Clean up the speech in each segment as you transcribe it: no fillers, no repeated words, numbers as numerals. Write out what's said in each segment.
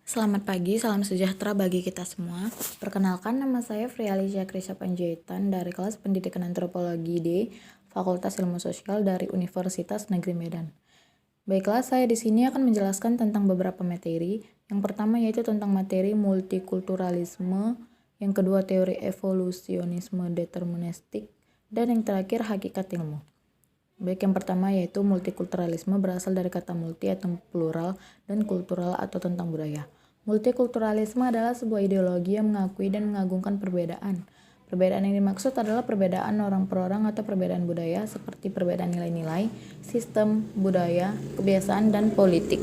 Selamat pagi, salam sejahtera bagi kita semua. Perkenalkan, nama saya Frialisya Krisya Panjaitan dari kelas Pendidikan Antropologi D, Fakultas Ilmu Sosial dari Universitas Negeri Medan. Baiklah, saya di sini akan menjelaskan tentang beberapa materi. Yang pertama yaitu tentang materi multikulturalisme, yang kedua teori evolusionisme deterministik, dan yang terakhir hakikat ilmu. Baik, yang pertama yaitu multikulturalisme berasal dari kata multi atau plural dan kultural atau tentang budaya. Multikulturalisme adalah sebuah ideologi yang mengakui dan mengagungkan perbedaan. Perbedaan yang dimaksud adalah perbedaan orang per orang atau perbedaan budaya seperti perbedaan nilai-nilai, sistem, budaya, kebiasaan, dan politik.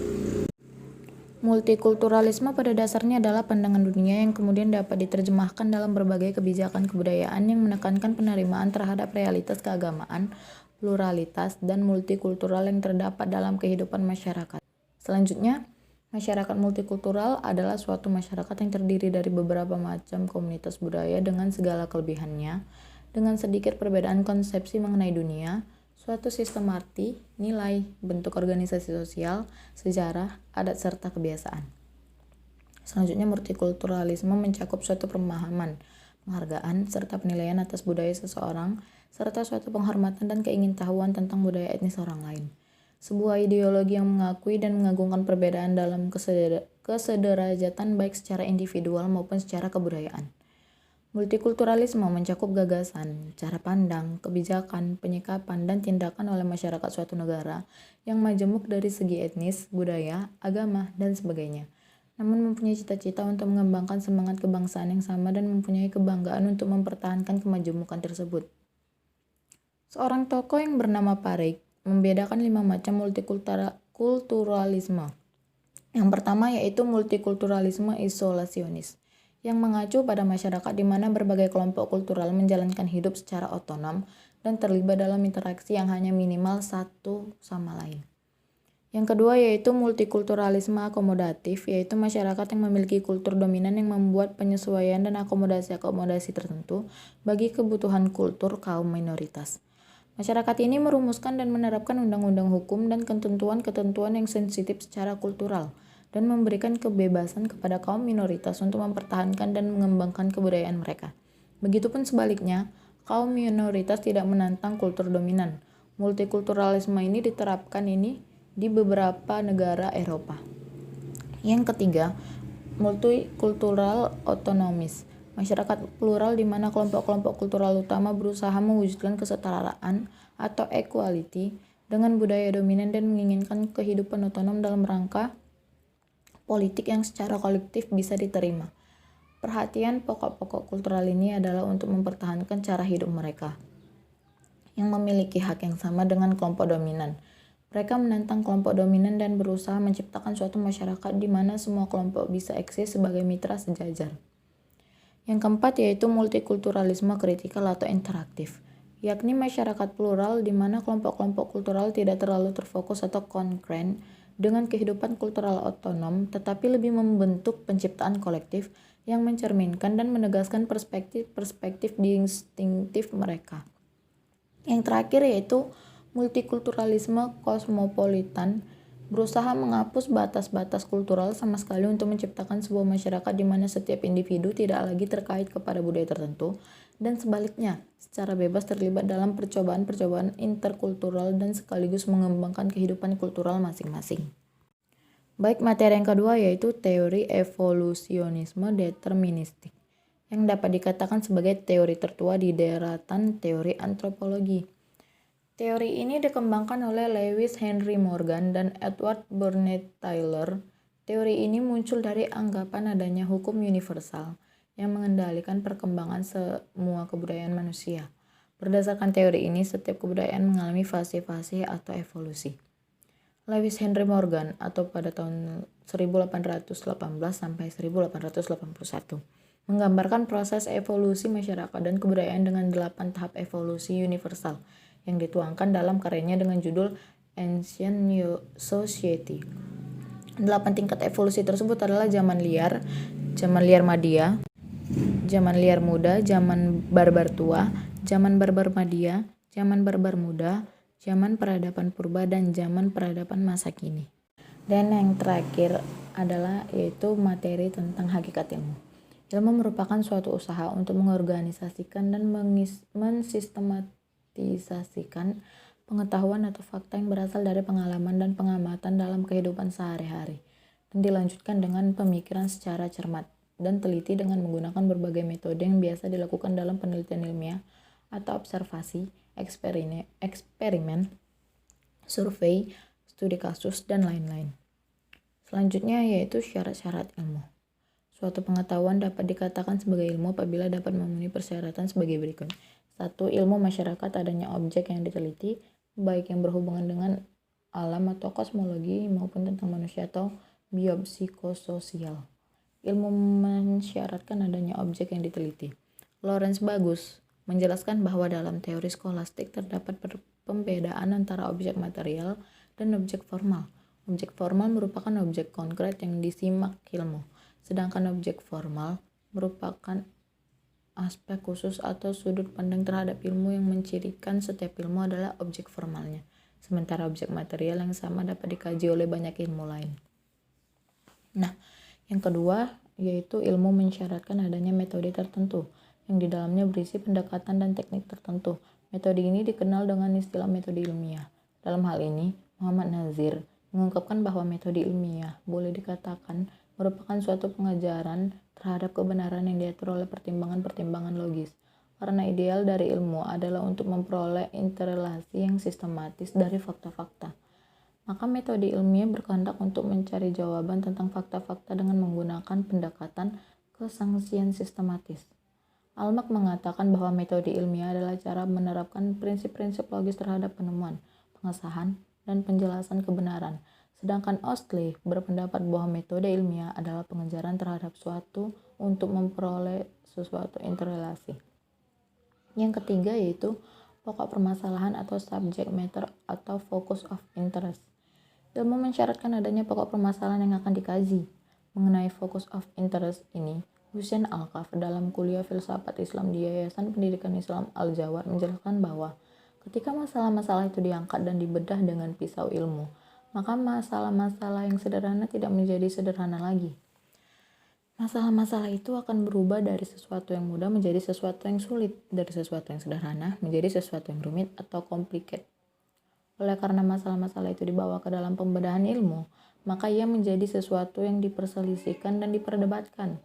Multikulturalisme pada dasarnya adalah pandangan dunia yang kemudian dapat diterjemahkan dalam berbagai kebijakan kebudayaan yang menekankan penerimaan terhadap realitas keagamaan, pluralitas, dan multikultural yang terdapat dalam kehidupan masyarakat. Selanjutnya, masyarakat multikultural adalah suatu masyarakat yang terdiri dari beberapa macam komunitas budaya dengan segala kelebihannya, dengan sedikit perbedaan konsepsi mengenai dunia, suatu sistem arti, nilai, bentuk organisasi sosial, sejarah, adat, serta kebiasaan. Selanjutnya, multikulturalisme mencakup suatu pemahaman, penghargaan, serta penilaian atas budaya seseorang, serta suatu penghormatan dan keingintahuan tentang budaya etnis orang lain. Sebuah ideologi yang mengakui dan mengagungkan perbedaan dalam kesederajatan baik secara individual maupun secara kebudayaan. Multikulturalisme mencakup gagasan, cara pandang, kebijakan, penyikapan, dan tindakan oleh masyarakat suatu negara yang majemuk dari segi etnis, budaya, agama, dan sebagainya. Namun mempunyai cita-cita untuk mengembangkan semangat kebangsaan yang sama dan mempunyai kebanggaan untuk mempertahankan kemajemukan tersebut. Seorang tokoh yang bernama Pareik membedakan 5 macam multikulturalisme. Yang pertama yaitu multikulturalisme isolasionis, yang mengacu pada masyarakat di mana berbagai kelompok kultural menjalankan hidup secara otonom dan terlibat dalam interaksi yang hanya minimal satu sama lain. Yang kedua yaitu multikulturalisme akomodatif, yaitu masyarakat yang memiliki kultur dominan yang membuat penyesuaian dan akomodasi-akomodasi tertentu bagi kebutuhan kultur kaum minoritas. Masyarakat ini merumuskan dan menerapkan undang-undang hukum dan ketentuan-ketentuan yang sensitif secara kultural dan memberikan kebebasan kepada kaum minoritas untuk mempertahankan dan mengembangkan kebudayaan mereka. Begitupun sebaliknya, kaum minoritas tidak menantang kultur dominan. Multikulturalisme ini diterapkan di beberapa negara Eropa. Yang ketiga, multikultural otonomis. Masyarakat plural di mana kelompok-kelompok kultural utama berusaha mewujudkan kesetaraan atau equality dengan budaya dominan dan menginginkan kehidupan otonom dalam rangka politik yang secara kolektif bisa diterima. Perhatian pokok-pokok kultural ini adalah untuk mempertahankan cara hidup mereka yang memiliki hak yang sama dengan kelompok dominan. Mereka menantang kelompok dominan dan berusaha menciptakan suatu masyarakat di mana semua kelompok bisa eksis sebagai mitra sejajar. Yang keempat yaitu multikulturalisme kritikal atau interaktif, yakni masyarakat plural di mana kelompok-kelompok kultural tidak terlalu terfokus atau konkret dengan kehidupan kultural otonom, tetapi lebih membentuk penciptaan kolektif yang mencerminkan dan menegaskan perspektif-perspektif distinktif mereka. Yang terakhir yaitu multikulturalisme kosmopolitan, berusaha menghapus batas-batas kultural sama sekali untuk menciptakan sebuah masyarakat di mana setiap individu tidak lagi terkait kepada budaya tertentu dan sebaliknya secara bebas terlibat dalam percobaan-percobaan interkultural dan sekaligus mengembangkan kehidupan kultural masing-masing. Baik, materi yang kedua yaitu teori evolusionisme deterministik, yang dapat dikatakan sebagai teori tertua di daratan teori antropologi. Teori ini dikembangkan oleh Lewis Henry Morgan dan Edward Burnett Taylor. Teori ini muncul dari anggapan adanya hukum universal yang mengendalikan perkembangan semua kebudayaan manusia. Berdasarkan teori ini, setiap kebudayaan mengalami fase-fase atau evolusi. Lewis Henry Morgan atau pada tahun 1818 sampai 1881 menggambarkan proses evolusi masyarakat dan kebudayaan dengan 8 tahap evolusi universal yang dituangkan dalam karyanya dengan judul Ancient Society. 8 tingkat evolusi tersebut adalah zaman liar madia, zaman liar muda, zaman barbar tua, zaman barbar madia, zaman barbar muda, zaman peradaban purba, dan zaman peradaban masa kini. Dan yang terakhir adalah yaitu materi tentang hakikat ilmu. Ilmu merupakan suatu usaha untuk mengorganisasikan dan mensistematisasikan pengetahuan atau fakta yang berasal dari pengalaman dan pengamatan dalam kehidupan sehari-hari, dan dilanjutkan dengan pemikiran secara cermat dan teliti dengan menggunakan berbagai metode yang biasa dilakukan dalam penelitian ilmiah atau observasi, eksperimen, survei, studi kasus, dan lain-lain. Selanjutnya yaitu syarat-syarat ilmu. Suatu pengetahuan dapat dikatakan sebagai ilmu apabila dapat memenuhi persyaratan sebagai berikut. 1. Ilmu masyarakat adanya objek yang diteliti, baik yang berhubungan dengan alam atau kosmologi maupun tentang manusia atau biopsikososial. Ilmu mensyaratkan adanya objek yang diteliti. Lawrence Bagus menjelaskan bahwa dalam teori skolastik terdapat pembedaan antara objek material dan objek formal. Objek formal merupakan objek konkret yang disimak ilmu, sedangkan objek formal merupakan aspek khusus atau sudut pandang terhadap ilmu yang mencirikan setiap ilmu adalah objek formalnya, sementara objek material yang sama dapat dikaji oleh banyak ilmu lain. Nah, yang kedua yaitu ilmu mensyaratkan adanya metode tertentu yang di dalamnya berisi pendekatan dan teknik tertentu. Metode ini dikenal dengan istilah metode ilmiah. Dalam hal ini, Muhammad Nazir mengungkapkan bahwa metode ilmiah boleh dikatakan merupakan suatu pengajaran terhadap kebenaran yang diatur oleh pertimbangan-pertimbangan logis. Karena ideal dari ilmu adalah untuk memperoleh interrelasi yang sistematis dari fakta-fakta. Maka metode ilmiah berkehendak untuk mencari jawaban tentang fakta-fakta dengan menggunakan pendekatan kesangsian sistematis. Almak mengatakan bahwa metode ilmiah adalah cara menerapkan prinsip-prinsip logis terhadap penemuan, pengesahan, dan penjelasan kebenaran. Sedangkan Ostley berpendapat bahwa metode ilmiah adalah pengejaran terhadap suatu untuk memperoleh sesuatu interrelasi. Yang ketiga yaitu pokok permasalahan atau subject matter atau focus of interest. Ilmu mensyaratkan adanya pokok permasalahan yang akan dikaji. Mengenai focus of interest ini, Hussein Al-Kaf dalam kuliah filsafat Islam di Yayasan Pendidikan Islam Al-Jawad menjelaskan bahwa ketika masalah-masalah itu diangkat dan dibedah dengan pisau ilmu, maka masalah-masalah yang sederhana tidak menjadi sederhana lagi. Masalah-masalah itu akan berubah dari sesuatu yang mudah menjadi sesuatu yang sulit, dari sesuatu yang sederhana menjadi sesuatu yang rumit atau complicated. Oleh karena masalah-masalah itu dibawa ke dalam pembedahan ilmu, maka ia menjadi sesuatu yang diperselisihkan dan diperdebatkan.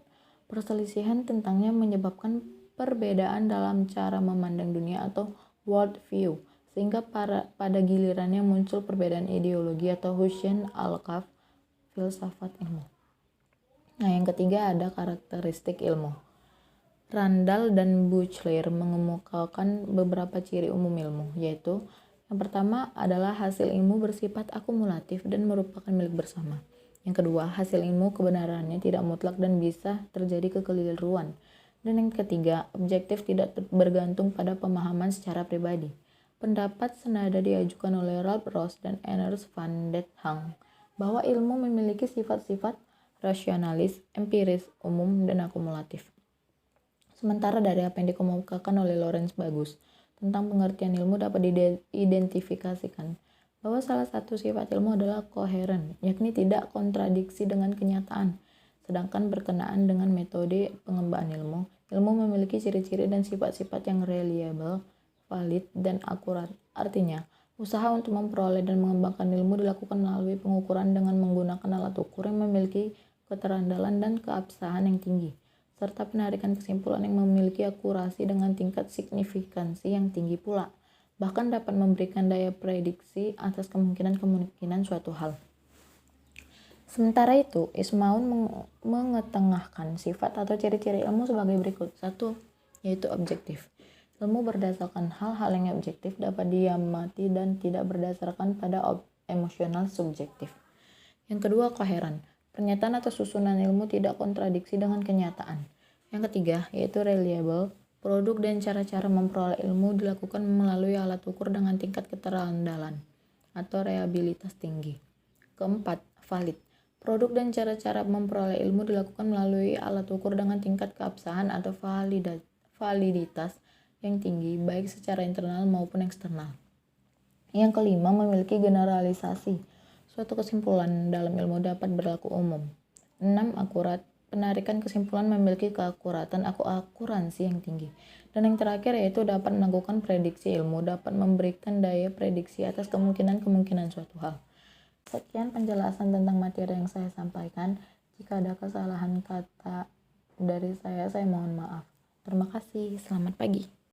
Perselisihan tentangnya menyebabkan perbedaan dalam cara memandang dunia atau world view, sehingga pada gilirannya muncul perbedaan ideologi atau Hussein Al-Kaf filsafat ilmu. Nah, yang ketiga ada karakteristik ilmu. Randall dan Buchler mengemukakan beberapa ciri umum ilmu, yaitu yang pertama adalah hasil ilmu bersifat akumulatif dan merupakan milik bersama. Yang kedua, hasil ilmu kebenarannya tidak mutlak dan bisa terjadi kekeliruan. Dan yang ketiga, objektif tidak bergantung pada pemahaman secara pribadi. Pendapat senada diajukan oleh Ralph Ross dan Ernst van den Hang bahwa ilmu memiliki sifat-sifat rasionalis, empiris, umum, dan akumulatif. Sementara dari apa yang dikemukakan oleh Lawrence Bagus tentang pengertian ilmu dapat diidentifikasikan bahwa salah satu sifat ilmu adalah koheren, yakni tidak kontradiksi dengan kenyataan. Sedangkan berkenaan dengan metode pengembangan ilmu, ilmu memiliki ciri-ciri dan sifat-sifat yang reliable, valid, dan akurat. Artinya, usaha untuk memperoleh dan mengembangkan ilmu dilakukan melalui pengukuran dengan menggunakan alat ukur yang memiliki keterandalan dan keabsahan yang tinggi, serta penarikan kesimpulan yang memiliki akurasi dengan tingkat signifikansi yang tinggi pula, bahkan dapat memberikan daya prediksi atas kemungkinan-kemungkinan suatu hal. Sementara itu, Ismaun mengetengahkan sifat atau ciri-ciri ilmu sebagai berikut. 1. Yaitu objektif. Ilmu berdasarkan hal-hal yang objektif dapat diamati dan tidak berdasarkan pada emosional subjektif. Yang kedua, koheren. Pernyataan atau susunan ilmu tidak kontradiksi dengan kenyataan. Yang ketiga, yaitu reliable. Produk dan cara-cara memperoleh ilmu dilakukan melalui alat ukur dengan tingkat keterandalan atau reliabilitas tinggi. Keempat, valid. Produk dan cara-cara memperoleh ilmu dilakukan melalui alat ukur dengan tingkat keabsahan atau validitas yang tinggi, baik secara internal maupun eksternal. Yang kelima, memiliki generalisasi. Suatu kesimpulan dalam ilmu dapat berlaku umum. 6. Akurat. Penarikan kesimpulan memiliki keakuratan atau akuransi yang tinggi. Dan yang terakhir yaitu dapat melakukan prediksi ilmu, dapat memberikan daya prediksi atas kemungkinan-kemungkinan suatu hal. Sekian penjelasan tentang materi yang saya sampaikan. Jika ada kesalahan kata dari saya mohon maaf. Terima kasih. Selamat pagi.